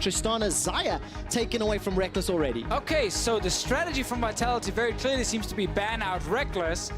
Tristana, Xayah taken away from Rekkles already. Okay, so the strategy from Vitality very clearly seems to be ban out Rekkles.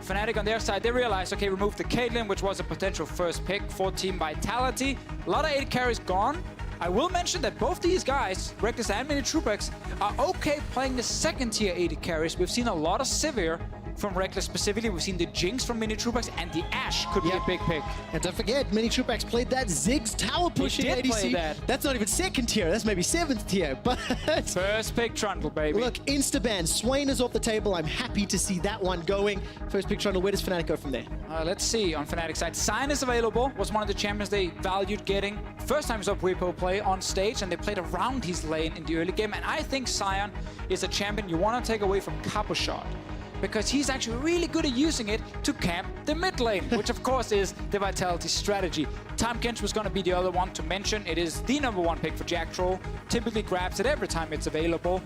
Fnatic on their side, they realized, okay, remove the Caitlyn, which was a potential first pick for Team Vitality. A lot of AD carries gone. I will mention that both these guys, Rekkles and Minitroupax, are okay playing the second tier AD carries. We've seen a lot of Sivir from Rekkles specifically. We've seen the Jinx from Minitroupax, and the Ashe could be a big pick. And don't forget, Minitroupax played that Ziggs tower pushing ADC. Play that. That's not even second tier, that's maybe 7th tier. But first pick Trundle, baby. Look, insta-ban. Swain is off the table. I'm happy to see that one going. First pick Trundle. Where does Fnatic go from there? Let's see on Fnatic side. Sion is available. Was one of the champions they valued getting. First time we saw Bwipo play on stage, and they played around his lane in the early game. And I think Sion is a champion you want to take away from Cabochard, because he's actually really good at using it to camp the mid lane, which of course is the Vitality strategy. Tahm Kench was going to be the other one to mention. It is the #1 pick for Jacktroll. Typically grabs it every time it's available.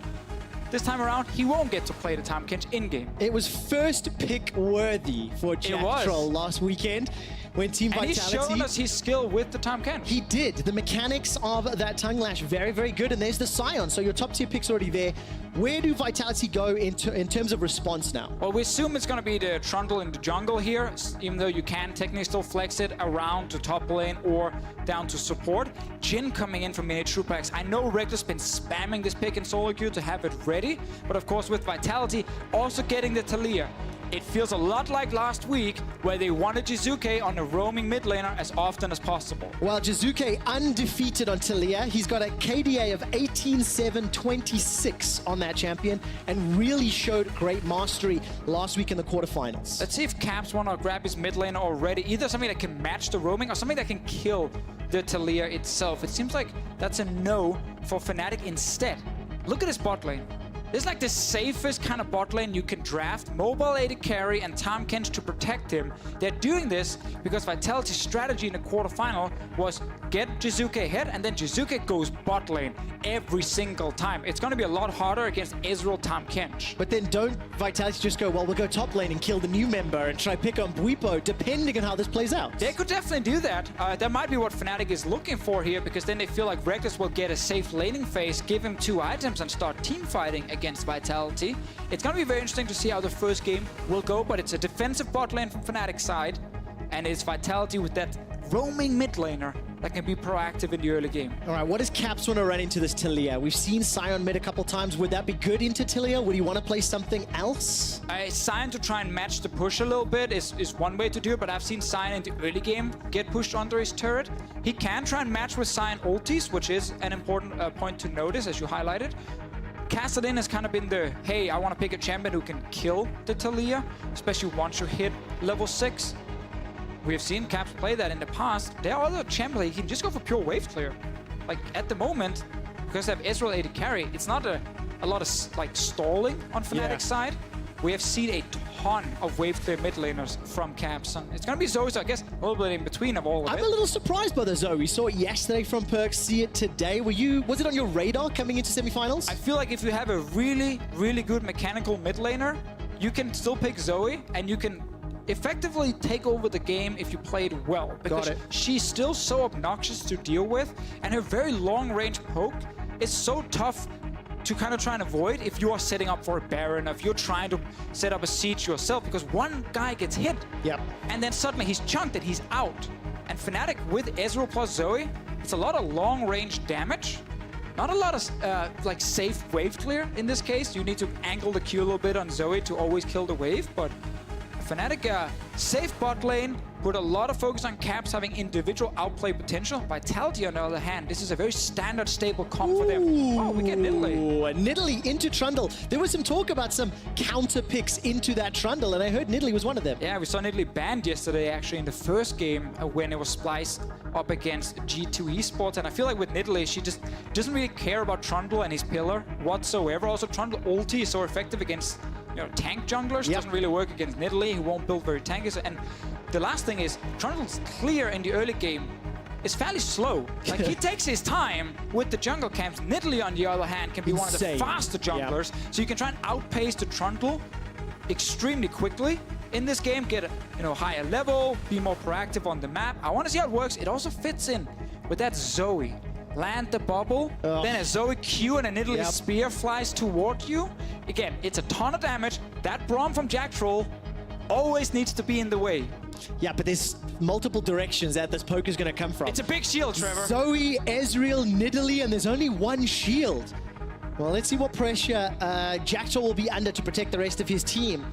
This time around, he won't get to play the Tahm Kench in-game. It was first pick worthy for Jacktroll last weekend when Team Vitality... And he's shown us his skill with the Tahm Kench. He did. The mechanics of that tongue lash, very, very good. And there's the Sion. So your top tier pick's already there. Where do Vitality go in terms of response now? Well, we assume it's going to be the Trundle in the jungle here, even though you can technically still flex it around to top lane or down to support. Jhin coming in from Minitroupax. I know Rekkles been spamming this pick in solo queue to have it ready, but of course with Vitality also getting the Taliyah. It feels a lot like last week, where they wanted Jiizuke on a roaming mid laner as often as possible. Well, Jiizuke undefeated on Taliyah. He's got a KDA of 18-7-26 on that champion, and really showed great mastery last week in the quarterfinals. Let's see if Caps want to grab his mid laner already. Either something that can match the roaming or something that can kill the Taliyah itself. It seems like that's a no for Fnatic instead. Look at his bot lane. This is like the safest kind of bot lane you can draft. Mobile AD carry and Tahm Kench to protect him. They're doing this because Vitality's strategy in the quarterfinal was get Jiizuke ahead, and then Jiizuke goes bot lane every single time. It's going to be a lot harder against Ezreal Tahm Kench. But then don't Vitality just go, well, we'll go top lane and kill the new member and try pick on Bwipo, depending on how this plays out? They could definitely do that. That might be what Fnatic is looking for here, because then they feel like Rekkles will get a safe laning phase, give him 2 items, and start team fighting against Vitality. It's going to be very interesting to see how the first game will go, but it's a defensive bot lane from Fnatic's side, and it's Vitality with that roaming mid laner that can be proactive in the early game. All right, what does Caps want to run into this Taliyah? We've seen Sion mid a couple times. Would that be good into Taliyah? Would you want to play something else? Sion to try and match the push a little bit is one way to do it, but I've seen Sion in the early game get pushed under his turret. He can try and match with Sion ultis, which is an important point to notice, as you highlighted. Kassadin has kind of been the, hey, I want to pick a champion who can kill the Taliyah, especially once you hit level 6. We have seen Caps play that in the past. There are other champions he can just go for pure wave clear. Like at the moment, because they have Ezreal AD carry, it's not a lot of like stalling on Fnatic's side. We have seen a ton of wave clear mid laners from Caps, and it's going to be Zoe, so I guess a little bit in between of all of it. I'm a little surprised by the Zoe. We saw it yesterday from Perkz, see it today. Was it on your radar coming into semifinals? I feel like if you have a really, really good mechanical mid laner, you can still pick Zoe, and you can effectively take over the game if you played well. Because she's still so obnoxious to deal with, and her very long-range poke is so tough to kind of try and avoid if you are setting up for a Baron, if you're trying to set up a siege yourself, because one guy gets hit, and then suddenly he's chunked and he's out. And Fnatic with Ezreal plus Zoe, it's a lot of long-range damage. Not a lot of like safe wave clear in this case. You need to angle the Q a little bit on Zoe to always kill the wave, but Fnatic safe bot lane, put a lot of focus on Caps having individual outplay potential. Vitality, on the other hand, this is a very standard, stable comp for them. Oh, we get Nidalee. Nidalee into Trundle. There was some talk about some counter picks into that Trundle, and I heard Nidalee was one of them. Yeah, we saw Nidalee banned yesterday, actually, in the first game when it was spliced up against G2 eSports. And I feel like with Nidalee, she just doesn't really care about Trundle and his pillar whatsoever. Also, Trundle ulti is so effective against tank junglers. Doesn't really work against Nidalee, who won't build very tanky. And the last thing is, Trundle's clear in the early game is fairly slow. Like, he takes his time with the jungle camps. Nidalee, on the other hand, can be one of the faster junglers. So you can try and outpace the Trundle extremely quickly in this game, get a higher level, be more proactive on the map. I want to see how it works. It also fits in with that Zoe. land the bubble, then a Zoe Q and a Nidalee spear flies toward you. Again, it's a ton of damage. That Braum from Jacktroll always needs to be in the way. Yeah, but there's multiple directions that this poke is going to come from. It's a big shield, Trevor. Zoe, Ezreal, Nidalee, and there's only one shield. Well, let's see what pressure Jacktroll will be under to protect the rest of his team.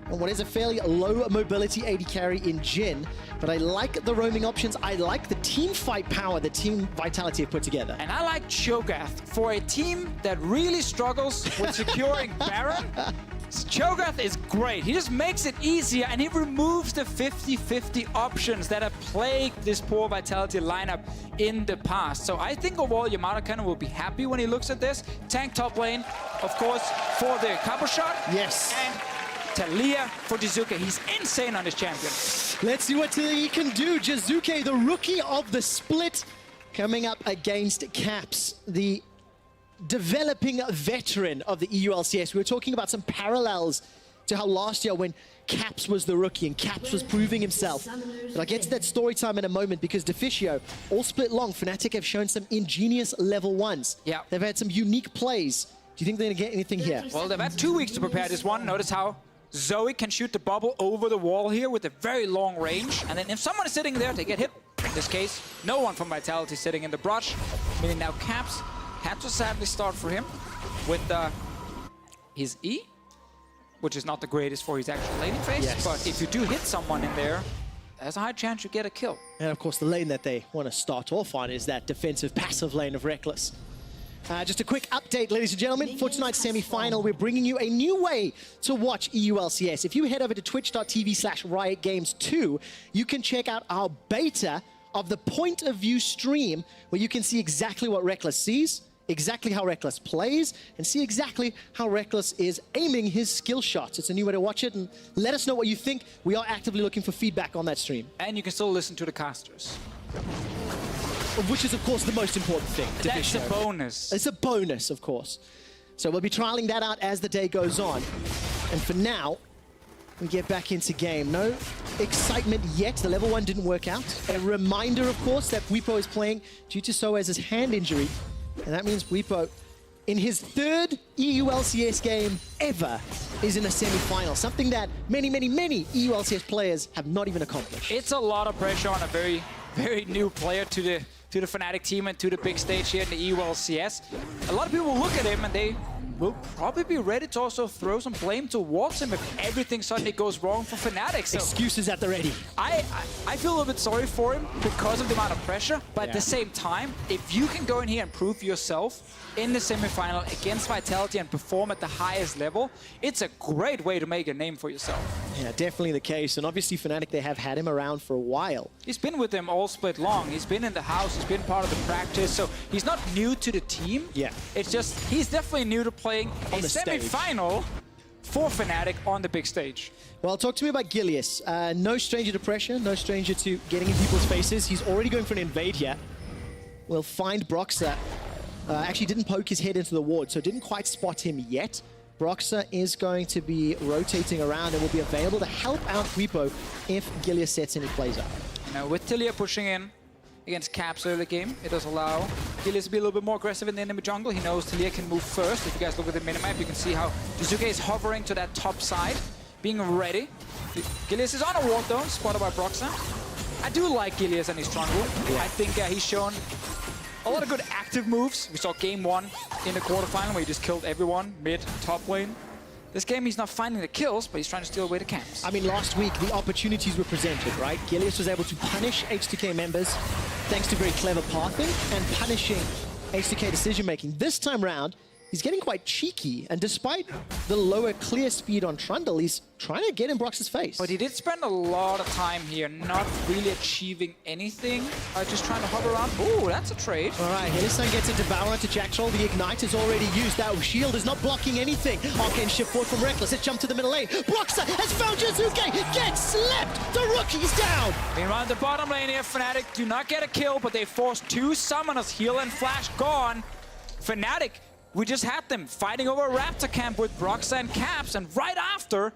And what is a fairly low mobility AD carry in Jhin. But I like the roaming options. I like the team fight power that Team Vitality have put together. And I like Cho'Gath. For a team that really struggles with securing Baron, Cho'Gath is great. He just makes it easier, and he removes the 50-50 options that have plagued this poor Vitality lineup in the past. So I think overall Yamato Cannon will be happy when he looks at this. Tank top lane, of course, for the Cabochard. Yes. And Taliyah for Jiizuke. He's insane on this champion. Let's see what Taliyah can do. Jiizuke, the rookie of the split, coming up against Caps, the developing veteran of the EU LCS. We were talking about some parallels to how last year when Caps was the rookie and Caps was proving himself. But I'll get to that story time in a moment because Deficio, all split long, Fnatic have shown some ingenious level ones. Yeah. They've had some unique plays. Do you think they're going to get anything here? Well, they've had 2 weeks to prepare this one. Notice how Zoe can shoot the bubble over the wall here with a very long range. And then if someone is sitting there, they get hit. In this case, no one from Vitality sitting in the brush. Meaning now Caps had to sadly start for him with his E, which is not the greatest for his actual laning phase. Yes. But if you do hit someone in there, there's a high chance you get a kill. And of course, the lane that they want to start off on is that defensive passive lane of Rekkles. Just a quick update, ladies and gentlemen. For tonight's semi-final, we're bringing you a new way to watch EU LCS. If you head over to twitch.tv/RiotGames2, you can check out our beta of the point of view stream where you can see exactly what Rekkles sees, exactly how Rekkles plays, and see exactly how Rekkles is aiming his skill shots. It's a new way to watch it, and let us know what you think. We are actively looking for feedback on that stream. And you can still listen to the casters. Which is, of course, the most important thing. That's a bonus. It's a bonus, of course. So we'll be trialing that out as the day goes on. And for now, we get back into game. No excitement yet. The level 1 didn't work out. A reminder, of course, that Bwipo is playing due to Soaz's hand injury. And that means Bwipo, in his 3rd EU LCS game ever, is in a semi-final. Something that many, many, many EU LCS players have not even accomplished. It's a lot of pressure on a very, very new player to the Fnatic team and to the big stage here in the EU LCS. A lot of people look at him and they will probably be ready to also throw some blame towards him if everything suddenly goes wrong for Fnatic. So excuses at the ready. I feel a little bit sorry for him because of the amount of pressure, but at the same time, if you can go in here and prove yourself in the semifinal against Vitality and perform at the highest level, it's a great way to make a name for yourself. Yeah, definitely the case. And obviously Fnatic, they have had him around for a while. He's been with them all split long. He's been in the house. He's been part of the practice. So he's not new to the team. Yeah. It's just he's definitely new to playing a semi-final for Fnatic on the big stage. Well, talk to me about Gilius. No stranger to pressure, no stranger to getting in people's faces. He's already going for an invade here. We'll find Broxah. Actually didn't poke his head into the ward, so didn't quite spot him yet. Broxah is going to be rotating around and will be available to help out Bwipo if Gilius sets any plays up. Now with Taliyah pushing in against Caps early game, it does allow Gilius to be a little bit more aggressive in the enemy jungle. He knows Taliyah can move first. If you guys look at the minimap, you can see how Jiizuke is hovering to that top side, being ready. Gilius is on a ward though, spotted by Broxah. I do like Gilius and his Trundle. I think he's shown a lot of good active moves. We saw game 1 in the quarterfinal where he just killed everyone mid, top lane. This game he's not finding the kills, but he's trying to steal away the camps. I mean, last week the opportunities were presented, right? Gilius was able to punish H2K members thanks to very clever pathing and punishing H2K decision making. This time round, he's getting quite cheeky, and despite the lower clear speed on Trundle, he's trying to get in Broxah's face. But he did spend a lot of time here not really achieving anything, just trying to hover around. Ooh, that's a trade. All right, Hylissang gets a Devourer to Jacktroll. The Ignite is already used. That shield is not blocking anything. Arcane shift forward from Rekkles. It jumped to the middle lane. Broxah has found Jiizuke. Gets slapped. The rookie's down. Meanwhile, the bottom lane here, Fnatic do not get a kill, but they force 2 summoners. Heal and Flash gone. Fnatic, we just had them fighting over a Raptor camp with Broxah and Caps, and right after,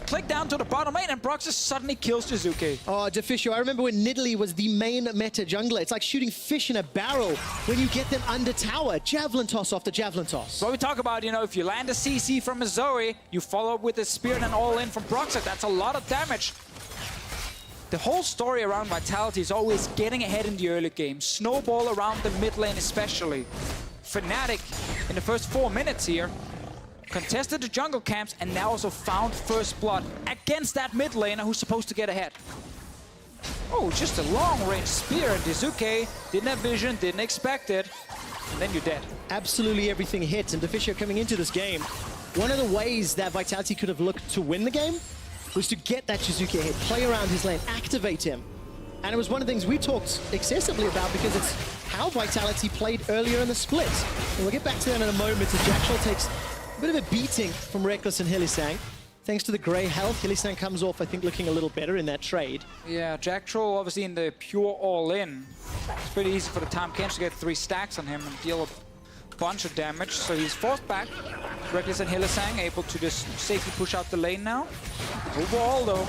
click down to the bottom lane, and Broxah suddenly kills Jiizuke. Oh, Deficio, I remember when Nidalee was the main meta jungler. It's like shooting fish in a barrel when you get them under tower. Javelin toss after javelin toss. What we talk about, you know, if you land a CC from a Zoe, you follow up with a spear and an all-in from Broxah. That's a lot of damage. The whole story around Vitality is always getting ahead in the early game. Snowball around the mid lane especially. Fnatic, in the first 4 minutes here, contested the jungle camps and now also found first blood against that mid laner who's supposed to get ahead. Oh, just a long-range spear, and Jiizuke didn't have vision, didn't expect it, and then you're dead. Absolutely everything hits, and Deficio coming into this game, one of the ways that Vitality could have looked to win the game was to get that Jiizuke ahead, play around his lane, activate him. And it was one of the things we talked excessively about because it's how Vitality played earlier in the split. And we'll get back to that in a moment as Jacktroll takes a bit of a beating from Rekkles and Hylissang. Thanks to the grey health, Hylissang comes off, I think, looking a little better in that trade. Yeah, Jacktroll obviously in the pure all-in. It's pretty easy for the Tahm Kench to get 3 stacks on him and deal a bunch of damage. So he's forced back. Rekkles and Hylissang able to just safely push out the lane now. Overall, though,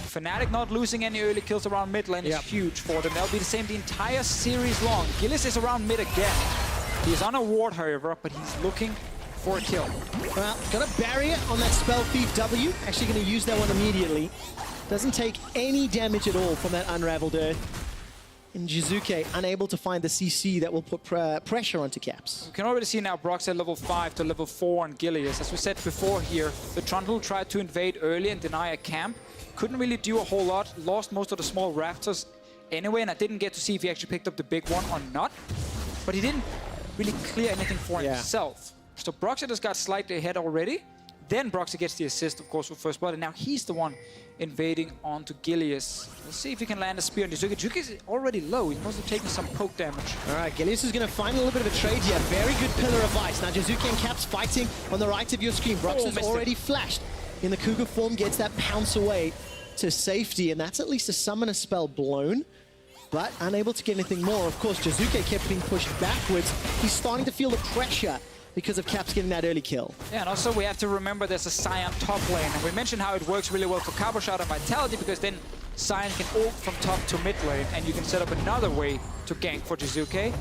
Fnatic not losing any early kills around mid lane is huge for them. They'll be the same the entire series long. Gilius is around mid again. He's on a ward, however, but he's looking for a kill. Well, got a barrier on that Spell Thief W. Actually going to use that one immediately. Doesn't take any damage at all from that Unraveled Earth. And Jiizuke unable to find the CC that will put pressure onto Caps. We can already see now Broxah level 5 to level 4 on Gilius. As we said before here, the Trundle tried to invade early and deny a camp. Couldn't really do a whole lot. Lost most of the small rafters anyway, and I didn't get to see if he actually picked up the big one or not. But he didn't really clear anything for himself. So Broxah just got slightly ahead already. Then Broxah gets the assist, of course, with first blood, and now he's the one invading onto Gilius. Let's see if he can land a spear on Jiizuke. Jiizuke is already low. He must have taken some poke damage. All right, Gilius is going to find a little bit of a trade here. Very good pillar of ice. Now Jiizuke and Caps fighting on the right of your screen. Broxah's already flashed in the Cougar form, gets that pounce away to safety, and that's at least a summoner spell blown, but unable to get anything more. Of course, Jiizuke kept being pushed backwards. He's starting to feel the pressure because of Caps getting that early kill. Yeah, and also we have to remember there's a Sion top lane, and we mentioned how it works really well for Cabochard and Vitality because then Sion can ult from top to mid lane, and you can set up another way to gank for Jiizuke.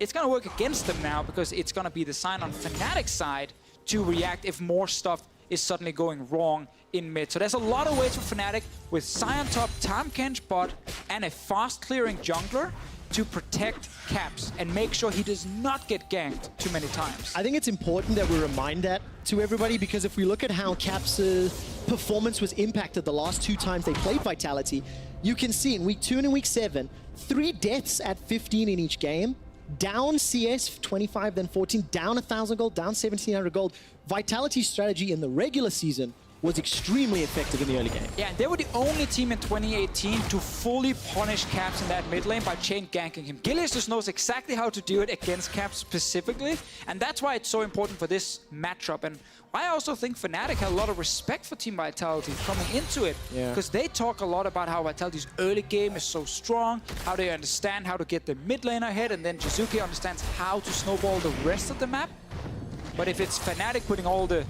It's gonna work against them now because it's gonna be the Sion on Fnatic's side to react if more stuff is suddenly going wrong in mid. So there's a lot of ways for Fnatic with Sion top, Tahm Kench bot, and a fast clearing jungler to protect Caps and make sure he does not get ganked too many times. I think it's important that we remind that to everybody because if we look at how Caps' performance was impacted the last 2 times they played Vitality, you can see in week 2 and in week 7, 3 deaths at 15 in each game, down CS 25, then 14, down 1,000 gold, down 1,700 gold. Vitality's strategy in the regular season was extremely effective in the early game. Yeah, they were the only team in 2018 to fully punish Caps in that mid lane by chain ganking him. Gilius just knows exactly how to do it against Caps specifically, and that's why it's so important for this matchup. And I also think Fnatic had a lot of respect for Team Vitality coming into it, because they talk a lot about how Vitality's early game is so strong, how they understand how to get the mid lane ahead, and then Jiizuke understands how to snowball the rest of the map. But if it's Fnatic putting all the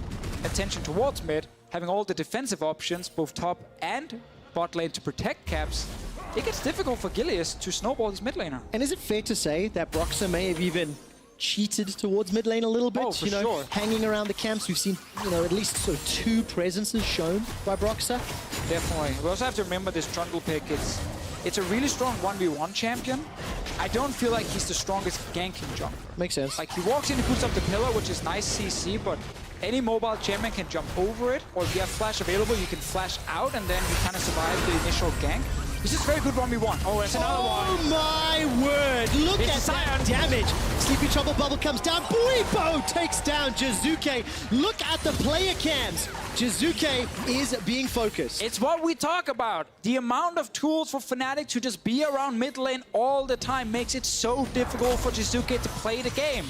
attention towards mid, having all the defensive options, both top and bot lane to protect Caps, it gets difficult for Gilius to snowball his mid laner. And is it fair to say that Broxah may have even cheated towards mid lane a little bit? Oh, for sure. Hanging around the camps, we've seen, at least sort of 2 presences shown by Broxah. Definitely. We also have to remember this Trundle pick. It's a really strong 1v1 champion. I don't feel like he's the strongest ganking jungler. Makes sense. Like, he walks in and puts up the pillar, which is nice CC, but any mobile champion can jump over it, or if you have flash available, you can flash out, and then you kind of survive the initial gank. This is very good 1v1. Oh, that's another one. Oh my word! Look at that damage. Sleepy Trouble Bubble comes down. Bwipo takes down Jiizuke. Look at the player cams. Jiizuke is being focused. It's what we talk about. The amount of tools for Fnatic to just be around mid lane all the time makes it so difficult for Jiizuke to play the game.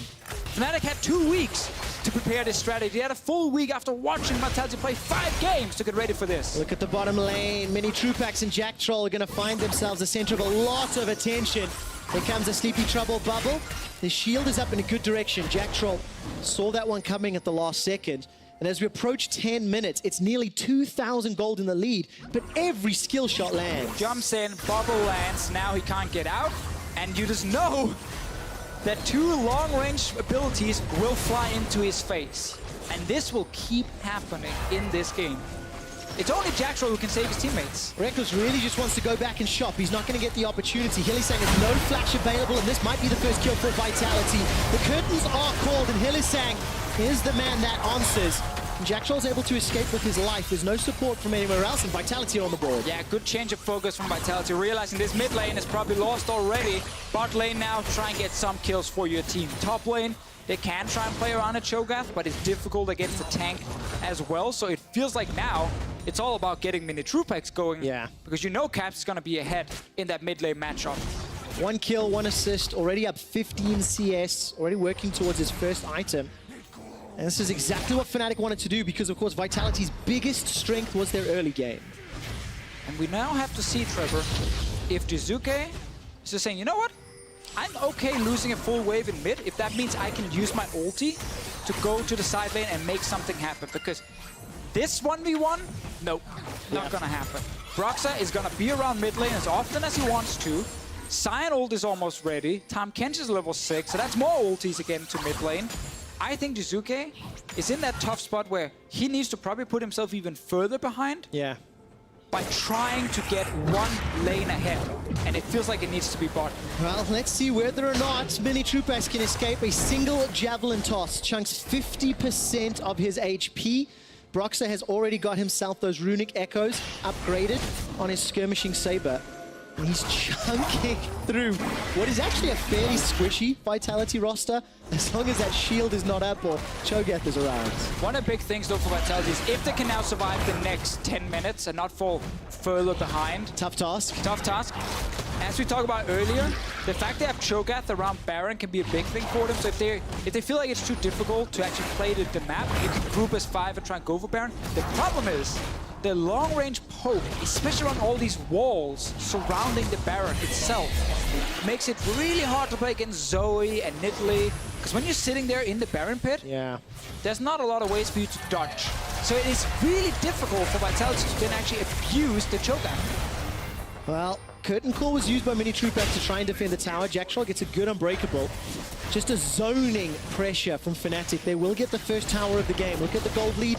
Fnatic had 2 weeks to prepare this strategy. They had a full week after watching Vitality play 5 games to get ready for this. Look at the bottom lane. Minitroupax and Jacktroll are going to find themselves the center of a lot of attention. Here comes a Sleepy Trouble Bubble. The shield is up in a good direction. Jacktroll saw that one coming at the last second. And as we approach 10 minutes, it's nearly 2,000 gold in the lead, but every skill shot lands. Jumps in, bubble lands, now he can't get out. And you just know that 2 long-range abilities will fly into his face. And this will keep happening in this game. It's only Jacktroll who can save his teammates. Rekkles really just wants to go back and shop. He's not going to get the opportunity. Hylissang has no flash available, and this might be the first kill for Vitality. The curtains are called, and Hylissang is the man that answers. And Jacktroll's able to escape with his life. There's no support from anywhere else, and Vitality on the board. Yeah, good change of focus from Vitality, realizing this mid lane is probably lost already. Bot lane now, try and get some kills for your team. Top lane, they can try and play around a Cho'Gath, but it's difficult against the tank as well. So it feels like now it's all about getting Minitroupax going. Yeah. Because you know Caps is going to be ahead in that mid lane matchup. 1 kill, 1 assist, already up 15 CS, already working towards his first item. And this is exactly what Fnatic wanted to do because, of course, Vitality's biggest strength was their early game. And we now have to see, Trevor, if Jiizuke is just saying, you know what? I'm okay losing a full wave in mid if that means I can use my ulti to go to the side lane and make something happen. Because this 1v1, nope, not gonna happen. Broxah is gonna be around mid lane as often as he wants to. Sion ult is almost ready. Tahm Kench is level 6, so that's more ultis again to mid lane. I think Jiizuke is in that tough spot where he needs to probably put himself even further behind. Yeah. By trying to get 1 lane ahead. And it feels like it needs to be bot. Well, let's see whether or not Minitroupax can escape. A single javelin toss chunks 50% of his HP. Broxah has already got himself those runic echoes upgraded on his skirmishing saber. And he's chunking through what is actually a fairly squishy Vitality roster, as long as that shield is not up or Cho'Gath is around. One of the big things, though, for Vitality is if they can now survive the next 10 minutes and not fall further behind. Tough task. Tough task. As we talked about earlier, the fact they have Cho'Gath around Baron can be a big thing for them. So if they feel like it's too difficult to actually play the map, you can group as 5 and try and go for Baron. The problem is, the long-range poke, especially on all these walls surrounding the Baron itself, makes it really hard to play against Zoe and Nidalee. Because when you're sitting there in the Baron pit, there's not a lot of ways for you to dodge. So it is really difficult for Vitality to then actually abuse the Cho'Gath. Well, Curtain Call was used by Minitroupax to try and defend the tower. Jacktroll gets a good unbreakable. Just a zoning pressure from Fnatic. They will get the first tower of the game. Look at the gold lead.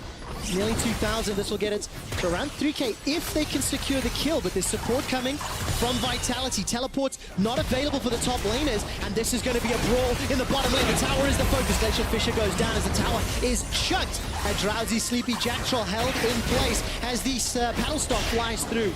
Nearly 2,000. This will get it to around 3K if they can secure the kill. But there's support coming from Vitality. Teleports not available for the top laners. And this is going to be a brawl in the bottom lane. The tower is the focus. Glacial Fissure goes down as the tower is chucked. A drowsy, sleepy Jacktroll held in place as the paddle stock flies through.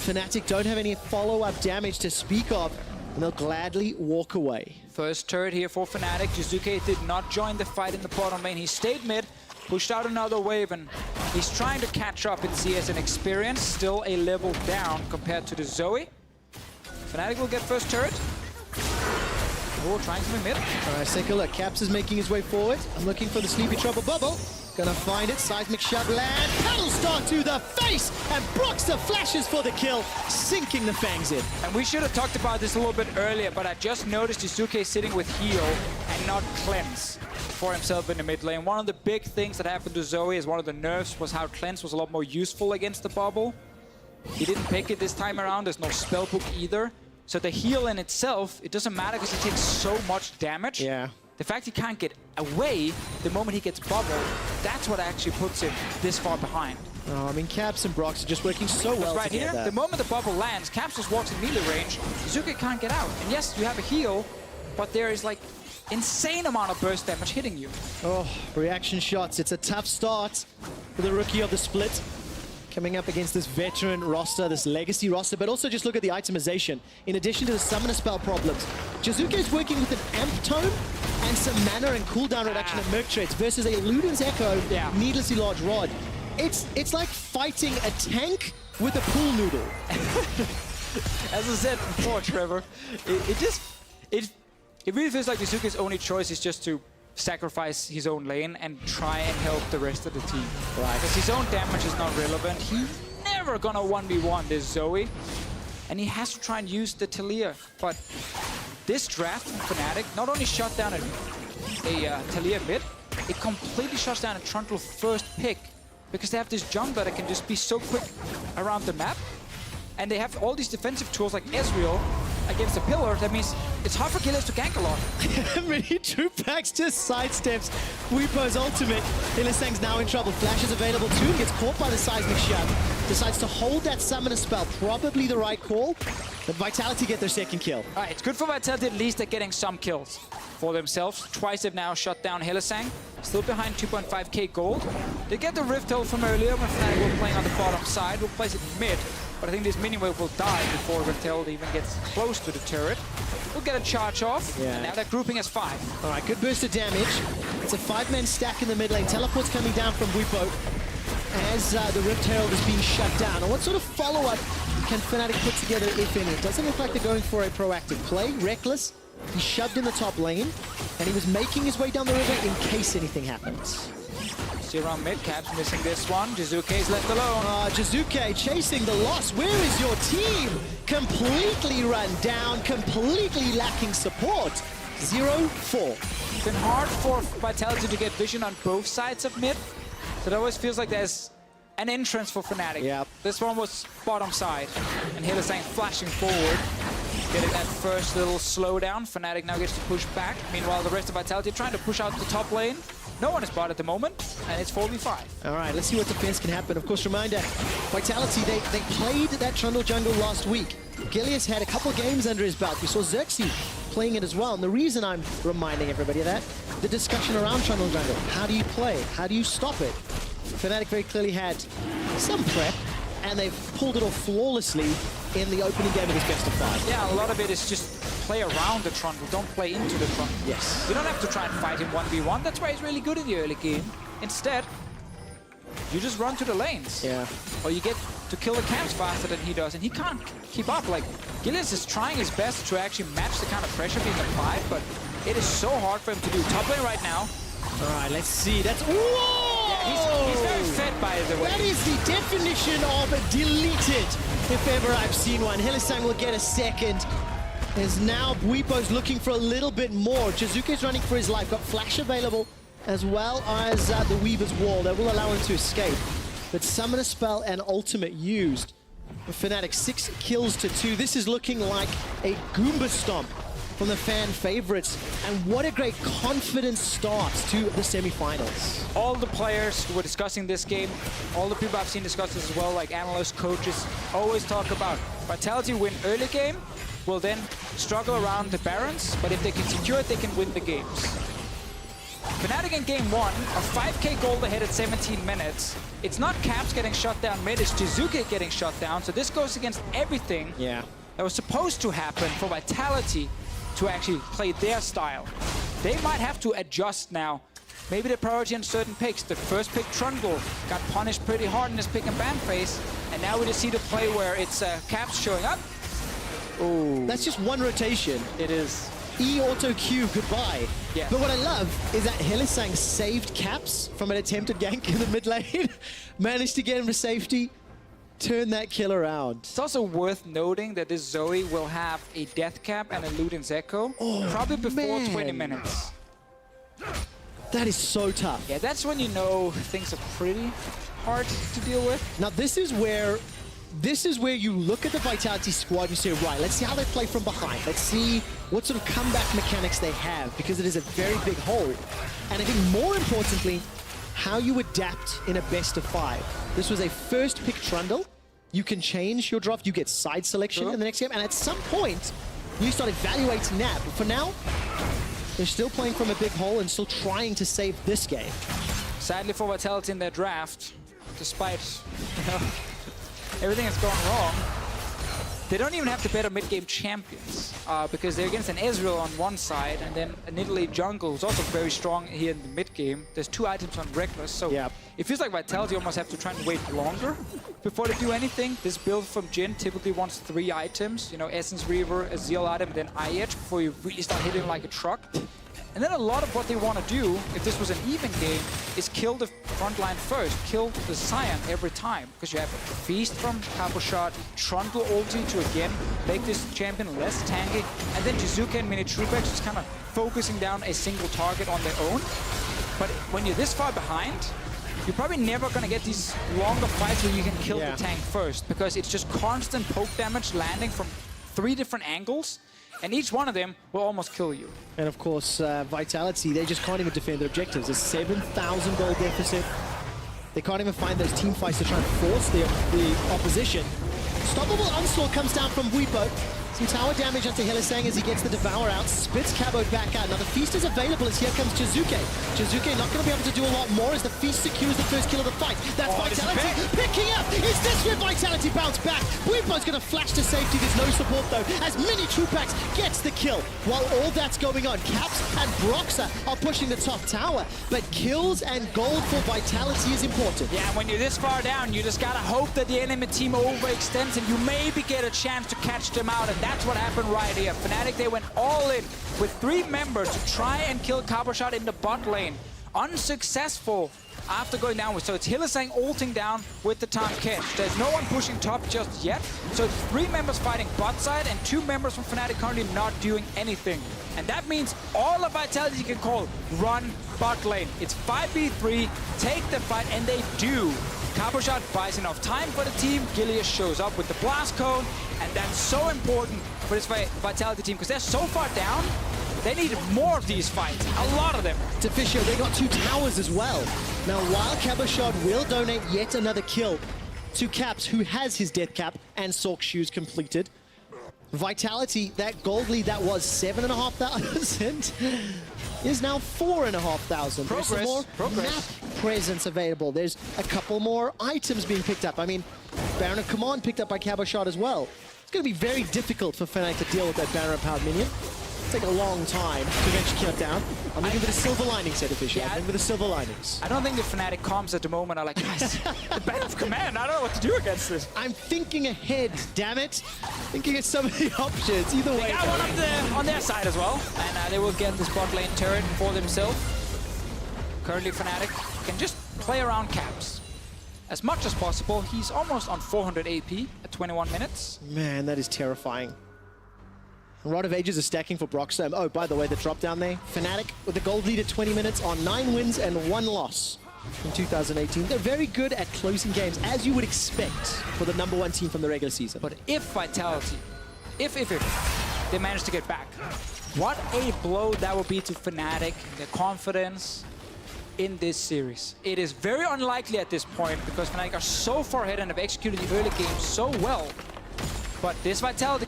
Fnatic don't have any follow-up damage to speak of, and they'll gladly walk away. First turret here for Fnatic. Jiizuke did not join the fight in the bottom lane. He stayed mid, pushed out another wave, and he's trying to catch up in CS and experience. Still a level down compared to the Zoe. Fnatic will get first turret. Oh, trying to be mid. All right, let's take a look. Caps is making his way forward. I'm looking for the Sleepy Trouble bubble. Gonna find it. Seismic shot land. Paddle star to the face. And Broxah flashes for the kill, sinking the fangs in. And we should have talked about this a little bit earlier, but I just noticed Jiizuke sitting with heal and not cleanse for himself in the mid lane. One of the big things that happened to Zoe as one of the nerfs was how cleanse was a lot more useful against the bubble. He didn't pick it this time around. There's no spellbook either. So the heal in itself, it doesn't matter because he takes so much damage. Yeah. The fact he can't get away the moment he gets bubbled, that's what actually puts him this far behind. Oh, I mean, Caps and Brox are just working so well right together. Here, the moment the bubble lands, Caps just walks in melee range, Jiizuke can't get out. And yes, you have a heal, but there is like insane amount of burst damage hitting you. Oh, reaction shots. It's a tough start for the rookie of the split. Coming up against this veteran roster, this legacy roster, but also just look at the itemization. In addition to the summoner spell problems, Jiizuke is working with an amp tome and some mana and cooldown reduction at Merc traits versus a Luden's Echo, needlessly large rod. It's like fighting a tank with a pool noodle. As I said before, Trevor, it really feels like Jiizuke's only choice is just to sacrifice his own lane and try and help the rest of the team. Right. Because his own damage is not relevant. He's never gonna 1v1 this Zoe. And he has to try and use the Taliyah. But this draft from Fnatic not only shut down a Taliyah mid, it completely shuts down a Trundle first pick because they have this jungler that can just be so quick around the map. And they have all these defensive tools like Ezreal against a pillar. That means it's hard for Gilius to gank a lot. Minitroupax just sidesteps Bwipo's ultimate. Hylissang's now in trouble. Flash is available too. Gets caught by the seismic shove. Decides to hold that summoner spell. Probably the right call. But Vitality get their second kill. All right, it's good for Vitality. At least they're getting some kills for themselves. Twice they've now shut down Hylissang. Still behind 2.5k gold. They get the Rift Hole from earlier when Fnatic were playing on the bottom side. We'll place it mid. But I think this mini-wave will die before Rift Hole even gets close to the turret. We'll get a charge off, and now they're grouping as 5. All right, good burst of damage. It's a 5-man stack in the mid lane. Teleport's coming down from Bwipo as the Rift Herald is being shut down. And what sort of follow-up can Fnatic put together, if any? It doesn't look like they're going for a proactive play. Rekkles, he shoved in the top lane, and he was making his way down the river in case anything happens. See around mid, Cap's missing this one. Jiizuke is left alone. Jiizuke chasing the loss. Where is your team? Completely run down, completely lacking support. 0-4. It's been hard for Vitality to get vision on both sides of mid. So it always feels like there's an entrance for Fnatic. Yep. This one was bottom side. And Hylissang flashing forward. Getting that first little slowdown. Fnatic now gets to push back. Meanwhile, the rest of Vitality trying to push out the top lane. No one is bot at the moment, and it's 4v5. All right, let's see what defense can happen. Of course, reminder, Vitality, they played that Trundle jungle last week. Gilius had a couple games under his belt. We saw Xerxes playing it as well. And the reason I'm reminding everybody of that, the discussion around Trundle jungle. How do you play? How do you stop it? Fnatic very clearly had some prep, and they've pulled it off flawlessly in the opening game of this best of 5. Yeah, a lot of it is just play around the Trundle, don't play into the Trundle. Yes. You don't have to try and fight him 1v1. That's why he's really good in the early game. Instead, you just run to the lanes. Yeah. Or you get to kill the camps faster than he does, and he can't keep up. Like, Gilius is trying his best to actually match the kind of pressure being applied, but it is so hard for him to do. Top lane right now. All right, let's see. That's... Whoa! Yeah, he's very fed, by the way. That is the definition of deleted, if ever I've seen one. Hylissang will get a second. As now Bwipo's looking for a little bit more. Jiizuke's running for his life. Got flash available, as well as the Weaver's Wall. That will allow him to escape. But Summoner Spell and Ultimate used. Fnatic 6 kills to 2. This is looking like a Goomba Stomp from the fan favorites. And what a great confidence start to the semifinals. All the players who were discussing this game, all the people I've seen discuss this as well, like analysts, coaches, always talk about Vitality win early game, will then struggle around the Barons, but if they can secure it, they can win the games. Fnatic in game 1 are 5k gold ahead at 17 minutes. It's not Caps getting shut down mid, it's Jiizuke getting shut down, so this goes against everything that was supposed to happen for Vitality to actually play their style. They might have to adjust now. Maybe the priority on certain picks. The first pick, Trundle, got punished pretty hard in his pick and ban phase, and now we just see the play where it's Caps showing up. Oh, that's just one rotation. It is. E-auto Q, goodbye. Yeah. But what I love is that Hylissang saved Caps from an attempted gank in the mid lane, managed to get him to safety, turn that kill around. It's also worth noting that this Zoe will have a death cap and a Luden's Echo, probably before 20 minutes. That is so tough. Yeah, that's when you know things are pretty hard to deal with. Now this is where you look at the Vitality squad and you say, right, let's see how they play from behind. Let's see what sort of comeback mechanics they have, because it is a very big hole. And I think more importantly, how you adapt in a best of 5. This was a first pick Trundle. You can change your draft, you get side selection in the next game, and at some point, you start evaluating that. But for now, they're still playing from a big hole and still trying to save this game. Sadly for Vitality in their draft, despite everything that's gone wrong, they don't even have the better mid-game champions, because they're against an Ezreal on one side, and then a Nidalee jungle who's also very strong here in the mid-game. There's 2 items on Rekkles, so it feels like Vitality almost have to try and wait longer before they do anything. This build from Jhin typically wants 3 items, you know, Essence Reaver, a Zeal item, then IH before you really start hitting like a truck. And then a lot of what they want to do, if this was an even game, is kill the front line first, kill the Sion every time. Because you have a Feast from Cabochard, Trundle ulti to again make this champion less tanky, and then Jiizuke and Minitroupax just kind of focusing down a single target on their own. But when you're this far behind, you're probably never going to get these longer fights where you can kill the tank first, because it's just constant poke damage landing from 3 different angles, and each one of them will almost kill you. And of course, Vitality, they just can't even defend their objectives. A 7,000 gold deficit. They can't even find those team fights to try and force the opposition. Stoppable onslaught comes down from Bwipo. Some tower damage onto Hylissang as he gets the Devour out, spits Cabo back out. Now the Feast is available as here comes Jiizuke. Jiizuke not going to be able to do a lot more as the Feast secures the first kill of the fight. That's Vitality picking up. Is this where Vitality bounce back? Bwipo's going to flash to safety. There's no support though as Minitroupax gets the kill. While all that's going on, Caps and Broxah are pushing the top tower. But kills and gold for Vitality is important. Yeah, when you're this far down, you just got to hope that the enemy team overextends and you maybe get a chance to catch them out. And that's what happened right here. Fnatic, they went all in with 3 members to try and kill Cabochard in the bot lane. Unsuccessful after going down with. So it's Hylissang ulting down with the Tahm Kench. There's no one pushing top just yet. So it's 3 members fighting bot side and 2 members from Fnatic currently not doing anything. And that means all of Vitality can call run bot lane. It's 5v3, take the fight, and they do. Cabochard buys enough time for the team. Gilius shows up with the blast cone, and that's so important for this Vitality team because they're so far down. They need more of these fights, a lot of them. Deficio, they got 2 towers as well. Now, while Cabochard will donate yet another kill to Caps, who has his death cap and Sork shoes completed, Vitality, that gold lead that was 7,500 is now 4,500. There's some more map presence available. There's a couple more items being picked up. I mean, Baron of Command picked up by Cabochard as well. It's going to be very difficult for Fnatic to deal with that Baron powered minion. Take a long time to eventually kill it down. I'm looking for the silver linings, said Deficio. I'm looking for the silver linings. I don't think the Fnatic comms at the moment are like, guys, the Band of Command, I don't know what to do against this. I'm thinking ahead, damn it. Thinking of some of the options. Either way. They got one on their side as well, and they will get this bot lane turret for themselves. Currently, Fnatic can just play around Caps as much as possible. He's almost on 400 AP at 21 minutes. Man, that is terrifying. Rod of Ages is stacking for Broxah. Oh, by the way, the drop down there. Fnatic with the gold lead at 20 minutes on 9 wins and 1 loss in 2018. They're very good at closing games, as you would expect for the #1 team from the regular season. But if Vitality, if they manage to get back, what a blow that would be to Fnatic, their confidence in this series. It is very unlikely at this point because Fnatic are so far ahead and have executed the early game so well. But this Vitality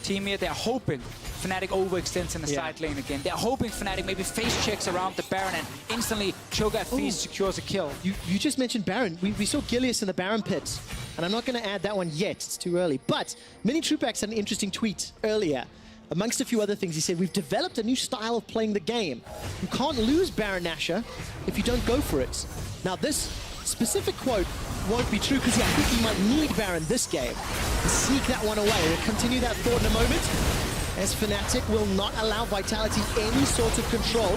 team here, they're hoping Fnatic overextends in the side lane again. They're hoping Fnatic maybe face checks around the Baron and instantly Cho'Gath Feast secures a kill. You just mentioned Baron. We saw Gilius in the Baron pit, and I'm not going to add that one yet. It's too early. But Minitroupax had an interesting tweet earlier. Amongst a few other things, he said, we've developed a new style of playing the game. You can't lose Baron Nashor if you don't go for it. Now, this specific quote won't be true because I think he might need Baron this game to sneak that one away. We'll continue that thought in a moment as Fnatic will not allow Vitality any sort of control.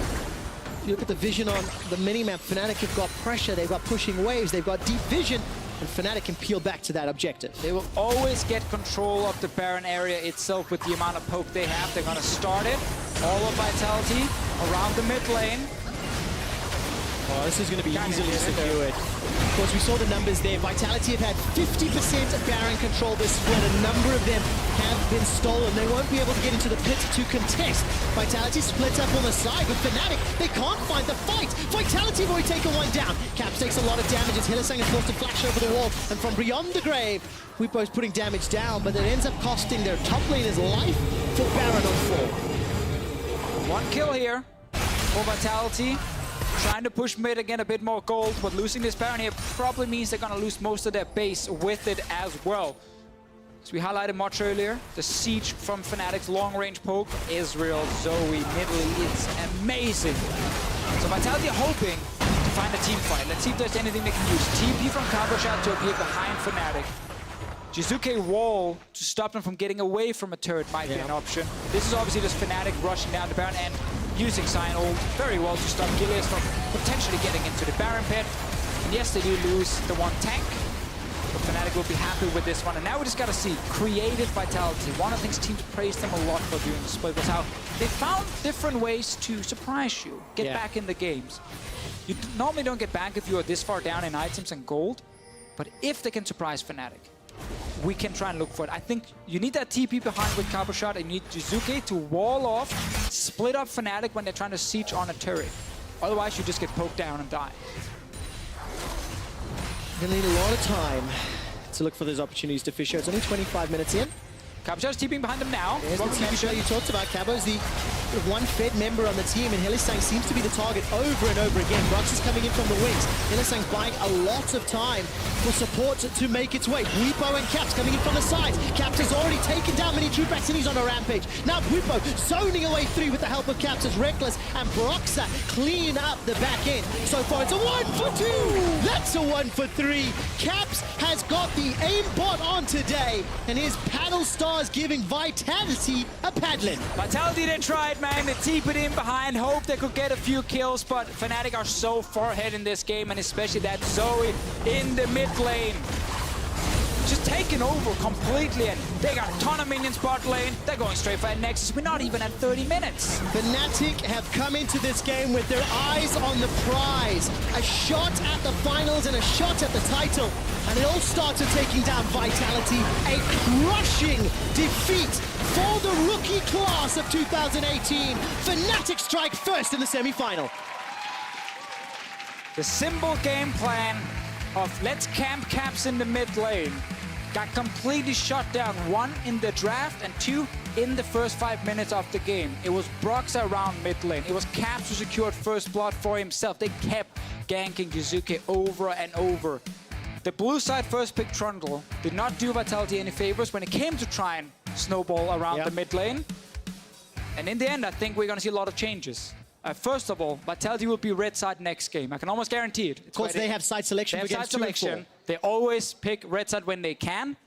If you look at the vision on the minimap, Fnatic have got pressure, they've got pushing waves, they've got deep vision, and Fnatic can peel back to that objective. They will always get control of the Baron area itself with the amount of poke they have. They're going to start it, all of Vitality around the mid lane. Oh, this is going to be easily secured. Of course, we saw the numbers there. Vitality have had 50% of Baron control this split. A number of them have been stolen. They won't be able to get into the pit to contest. Vitality splits up on the side with Fnatic. They can't find the fight. Vitality have already taken one down. Caps takes a lot of damage as Hylissang is forced to flash over the wall. And from beyond the grave, Bwipo's putting damage down, but it ends up costing their top laner's life for Baron on 4. One kill here for Vitality. Trying to push mid again, a bit more gold, but losing this Baron here probably means they're going to lose most of their base with it as well. As we highlighted much earlier, the siege from Fnatic's long-range poke, Ezreal, Zoe, Nidalee, it's amazing. So Vitality are hoping to find a team fight. Let's see if there's anything they can use. TP from Cabochard to appear behind Fnatic. Jiizuke wall to stop them from getting away from a turret might be an option. This is obviously just Fnatic rushing down the Baron and using Sion ult very well to stop Gilius from potentially getting into the Baron pit. And yes, they do lose the one tank, but Fnatic will be happy with this one. And now we just got to see creative Vitality. One of the things teams praised them a lot for during the split was how they found different ways to surprise you, get back in the games. You normally don't get back if you are this far down in items and gold, but if they can surprise Fnatic, we can try and look for it. I think you need that TP behind with Cabochard, and you need Jiizuke to wall off, split up Fnatic when they're trying to siege on a turret. Otherwise, you just get poked down and die. You're gonna need a lot of time to look for those opportunities. Deficio, it's only 25 minutes in. Cabochard's TPing behind him now. There's the TP show you talked about. Cabo's the one Fed member on the team, and Hylissang seems to be the target over and over again. Broxah's coming in from the wings. Hylissang's buying a lot of time for support to make its way. Bwipo and Caps coming in from the sides. Caps has already taken down Minitroupax, and he's on a rampage. Now Bwipo zoning away through with the help of Caps as Rekkles and Broxah clean up the back end. So far it's a 1 for 2. That's a 1 for 3. Caps has got the aimbot on today, and his paddle stars giving Vitality a paddling. Vitality, they tried, man. They TP'd in behind, hoped they could get a few kills, but Fnatic are so far ahead in this game, and especially that Zoe in the mid lane. Just taking over completely, and they got a ton of minions bot lane. They're going straight for that Nexus. We're not even at 30 minutes. Fnatic have come into this game with their eyes on the prize. A shot at the finals and a shot at the title. And it all starts with taking down Vitality. A crushing defeat for the rookie class of 2018. Fnatic strike first in the semi-final. The simple game plan of let's camp Caps in the mid lane got completely shut down. 1 in the draft and 2 in the first 5 minutes of the game. It was Broxah around mid lane. It was Caps who secured first blood for himself. They kept ganking Jiizuke over and over. The blue side first pick Trundle did not do Vitality any favors when it came to try and snowball around the mid lane. And in the end, I think we're going to see a lot of changes. First of all, Vitality will be red side next game. I can almost guarantee it. Of course, they have side selection against 2 and 4. They always pick red side when they can.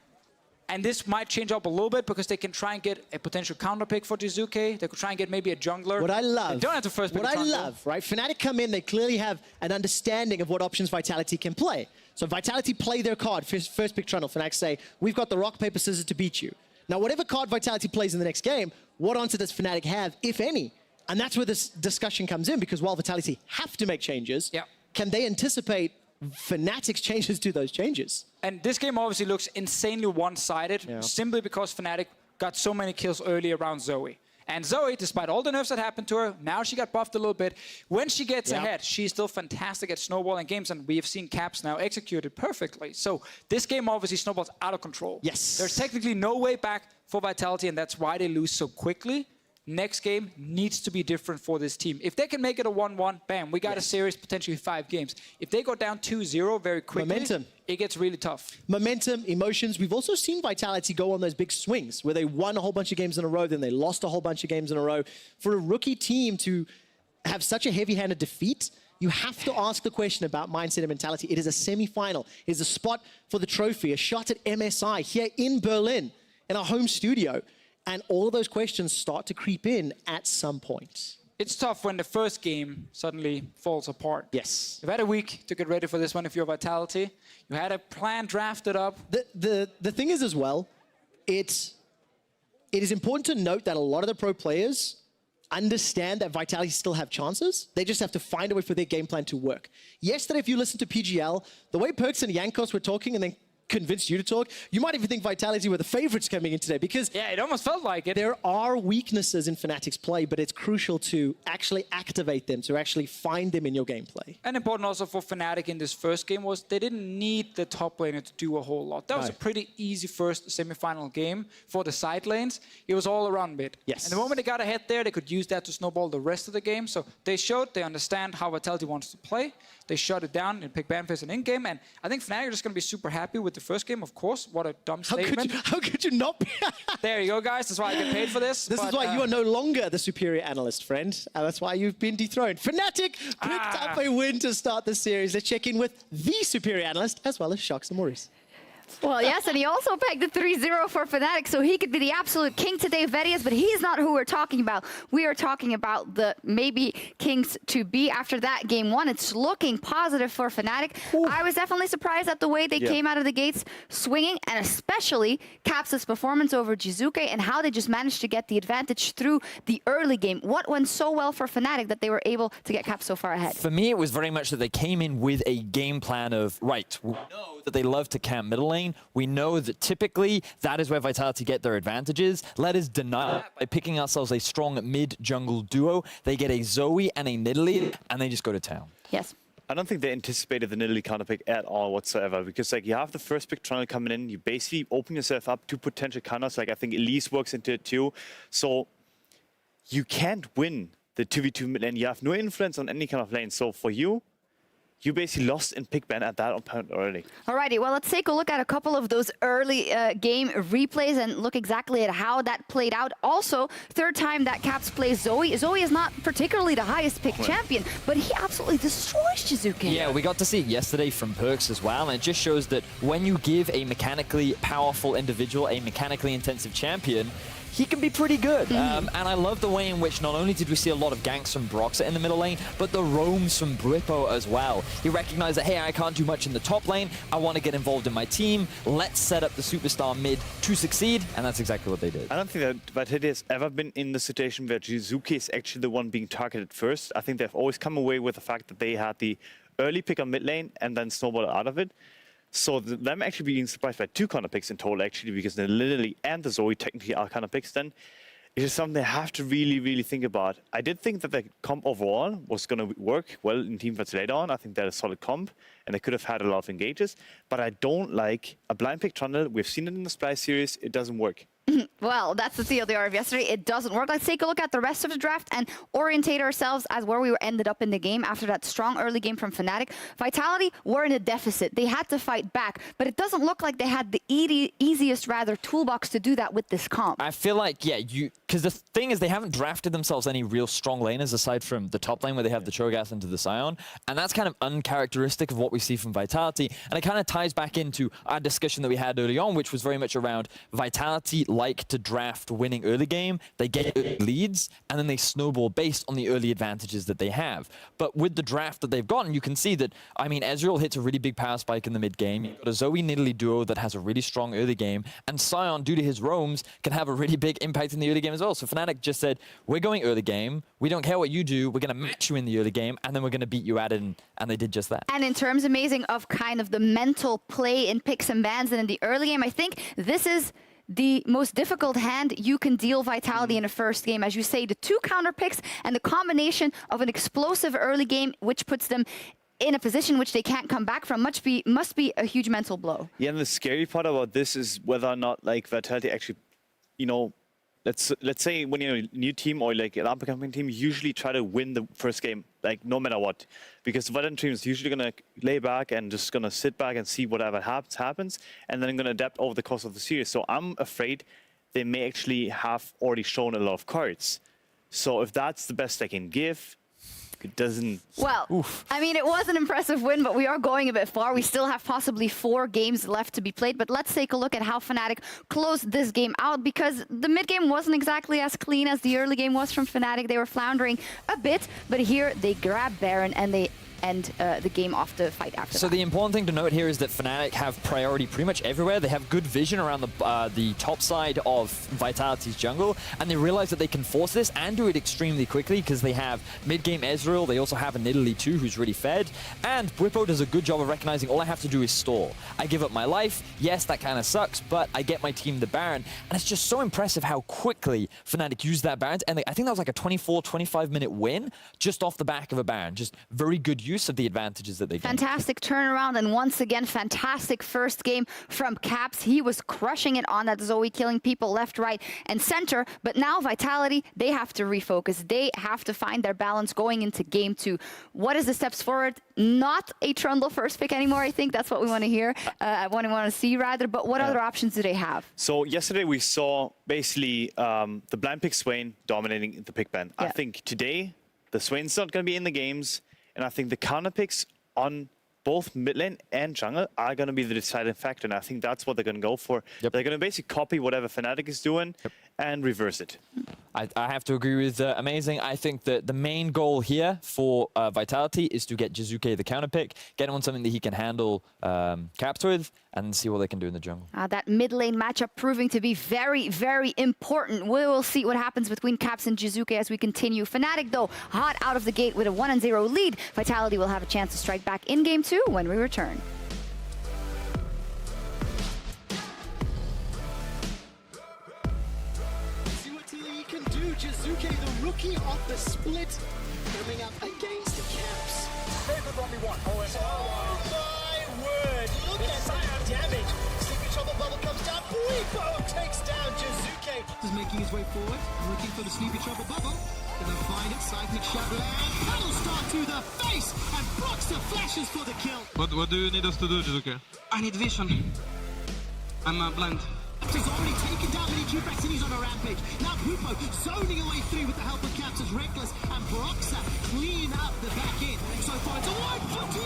And this might change up a little bit because they can try and get a potential counter pick for Jiizuke. They could try and get maybe a jungler. What I love, they don't have to first pick what I love, right? Fnatic come in, they clearly have an understanding of what options Vitality can play. So Vitality play their card, first pick Trundle. Fnatic say, we've got the rock, paper, scissors to beat you. Now, whatever card Vitality plays in the next game, what answer does Fnatic have, if any? And that's where this discussion comes in, because while Vitality have to make changes, can they anticipate Fnatic's changes to those changes? And this game obviously looks insanely one-sided, simply because Fnatic got so many kills early around Zoe. And Zoe, despite all the nerfs that happened to her, now she got buffed a little bit. When she gets ahead, she's still fantastic at snowballing games, and we have seen Caps now execute it perfectly. So this game obviously snowballs out of control. Yes. There's technically no way back for Vitality, and that's why they lose so quickly. Next game needs to be different for this team. If they can make it a 1-1, bam, we got a series, potentially 5 games. If they go down 2-0 very quickly, it gets really tough. Momentum, emotions. We've also seen Vitality go on those big swings where they won a whole bunch of games in a row, then they lost a whole bunch of games in a row. For a rookie team to have such a heavy-handed defeat, you have to ask the question about mindset and mentality. It is a semi-final. It is a spot for the trophy, a shot at MSI here in Berlin, in our home studio. And all of those questions start to creep in at some point. It's tough when the first game suddenly falls apart. Yes. You've had a week to get ready for this one if you're Vitality. You had a plan drafted up. The thing is as well, it is important to note that a lot of the pro players understand that Vitality still have chances. They just have to find a way for their game plan to work. Yesterday, if you listen to PGL, the way Perks and Yankos were talking and then convinced you to talk, you might even think Vitality were the favorites coming in today, because it almost felt like it. There are weaknesses in Fnatic's play, but it's crucial to actually activate them, to actually find them in your gameplay. And important also for Fnatic in this first game was they didn't need the top laner to do a whole lot. That was a pretty easy first semi-final game for the side lanes. It was all around mid. Yes. And the moment they got ahead there, they could use that to snowball the rest of the game. So they showed they understand how Vitality wants to play. They shut it down and picked Banface and in-game. And I think Fnatic are just going to be super happy with the first game, of course. What a dumb statement. How could you not be? There you go, guys. That's why I get paid for this. This is why you are no longer the superior analyst, friend. That's why you've been dethroned. Fnatic picked up a win to start the series. Let's check in with the superior analyst, as well as Sharks and Maurice. Well, yes, and he also pegged the 3-0 for Fnatic, so he could be the absolute king today, Vedius, but he's not who we're talking about. We are talking about the maybe kings to be after that game one. It's looking positive for Fnatic. Ooh. I was definitely surprised at the way they came out of the gates swinging, and especially Caps' performance over Jiizuke and how they just managed to get the advantage through the early game. What went so well for Fnatic that they were able to get Caps so far ahead? For me, it was very much that they came in with a game plan of, right, we know that they love to camp middle lane. We know that typically that is where Vitality get their advantages. Let us deny that by picking ourselves a strong mid-jungle duo. They get a Zoe and a Nidalee, and they just go to town. Yes. I don't think they anticipated the Nidalee counter pick at all whatsoever, because like you have the first pick Trundle coming in, you basically open yourself up to potential counters. Like I think Elise works into it too. So you can't win the 2v2 mid lane. You have no influence on any kind of lane. So for you, you basically lost in pick ban at that point early. Alrighty, well, let's take a look at a couple of those early game replays and look exactly at how that played out. Also, third time that Caps plays Zoe. Zoe is not particularly the highest pick champion, but he absolutely destroys Jiizuke. Yeah, we got to see it yesterday from Perks as well, and it just shows that when you give a mechanically powerful individual a mechanically intensive champion, he can be pretty good. And I love the way in which not only did we see a lot of ganks from Broxah in the middle lane, but the roams from Bwipo as well. He recognized that, hey, I can't do much in the top lane. I want to get involved in my team. Let's set up the superstar mid to succeed. And that's exactly what they did. I don't think that Vitality has ever been in the situation where Jiizuke is actually the one being targeted first. I think they've always come away with the fact that they had the early pick on mid lane and then snowball out of it. So them actually being surprised by 2 counter picks in total, actually, because the Nidalee and the Zoe technically are counter picks then, it is something they have to really, really think about. I did think that the comp overall was going to work well in teamfights later on. I think they're a solid comp, and they could have had a lot of engages. But I don't like a blind pick Trundle. We've seen it in the Splice series. It doesn't work. Well, that's the TLDR of yesterday. It doesn't work. Let's take a look at the rest of the draft and orientate ourselves as where we ended up in the game after that strong early game from Fnatic. Vitality were in a deficit. They had to fight back, but it doesn't look like they had the easiest, rather, toolbox to do that with this comp. I feel like, yeah, because the thing is they haven't drafted themselves any real strong laners aside from the top lane where they have the Cho'Gath into the Sion, and that's kind of uncharacteristic of what we see from Vitality, and it kind of ties back into our discussion that we had early on, which was very much around Vitality like to draft winning early game, they get early leads, and then they snowball based on the early advantages that they have. But with the draft that they've gotten, you can see that, I mean, Ezreal hits a really big power spike in the mid game. You've got a Zoe Nidalee duo that has a really strong early game, and Sion, due to his roams, can have a really big impact in the early game as well. So Fnatic just said, we're going early game, we don't care what you do, we're going to match you in the early game, and then we're going to beat you at it, and they did just that. And in terms, amazing, of kind of the mental play in picks and bans and in the early game, I think this is the most difficult hand you can deal Vitality in a first game. As you say, the 2 counter picks and the combination of an explosive early game, which puts them in a position which they can't come back from, must be a huge mental blow. Yeah, and the scary part about this is whether or not like Vitality actually, you know, let's say when you're a new team or like an up-and-coming team, you usually try to win the first game, like no matter what, because the veteran team is usually gonna lay back and just gonna sit back and see whatever happens, and then gonna adapt over the course of the series. So I'm afraid they may actually have already shown a lot of cards. So if that's the best they can give, it doesn't... Well, oof. I mean, it was an impressive win, but we are going a bit far. We still have possibly 4 games left to be played, but let's take a look at how Fnatic closed this game out, because the mid game wasn't exactly as clean as the early game was from Fnatic. They were floundering a bit, but here they grab Baron and they end the game off the fight after So that. the important thing to note here is that Fnatic have priority pretty much everywhere. They have good vision around the top side of Vitality's jungle, and they realize that they can force this and do it extremely quickly because they have mid-game Ezreal. They also have a Nidalee too, who's really fed. And Bwipo does a good job of recognizing all I have to do is stall. I give up my life. Yes, that kind of sucks, but I get my team the Baron. And it's just so impressive how quickly Fnatic used that Baron. And I think that was like a 24, 25-minute win just off the back of a Baron. Just very good use of the advantages that they get. Fantastic turnaround, and once again, fantastic first game from Caps. He was crushing it on that Zoe, killing people left, right, and center. But now Vitality, they have to refocus. They have to find their balance going into game 2. What is the steps forward? Not a Trundle first pick anymore. I think that's what we want to hear. What we want to see, rather. But what other options do they have? So yesterday we saw basically the blind pick Swain dominating the pick ban. I think today the Swain's not going to be in the games. And I think the counter picks on both mid lane and jungle are going to be the deciding factor, and I think that's what they're going to go for. Yep. They're going to basically copy whatever Fnatic is doing and reverse it. I have to agree with Amazing. I think that the main goal here for Vitality is to get Jiizuke the counter pick, get him on something that he can handle caps with, and see what they can do in the jungle. That mid lane matchup proving to be very, very important. We will see what happens between Caps and Jiizuke as we continue. Fnatic, though, hot out of the gate with a 1-0 lead. Vitality will have a chance to strike back in Game 2 when we return. See what Taliyah can do. Jiizuke, the rookie off the split, coming up against the Caps. Oh my word! Look at that damage. Sleepy Trouble bubble comes down. Bwipo takes down Jiizuke. Is making his way forward, looking for the Sleepy Trouble bubble. Gonna find it. Seismic shot land. Paddle star to the face, and Broxah flashes for the kill. What do you need us to do, Jiizuke? I need vision. I'm blind. He's already taken down Minitroupax and he's on a rampage. Now Bwipo zoning away through with the help of Caps as Rekkles and Broxah clean up the back end. So far it's a 1 for 2.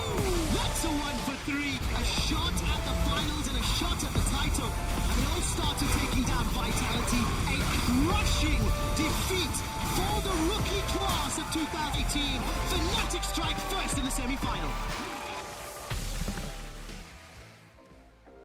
That's a 1 for 3. A shot at the finals and a shot at the title. And it all starts with taking down Vitality. A crushing defeat for the rookie class of 2018. Fnatic strike first in the semi-final.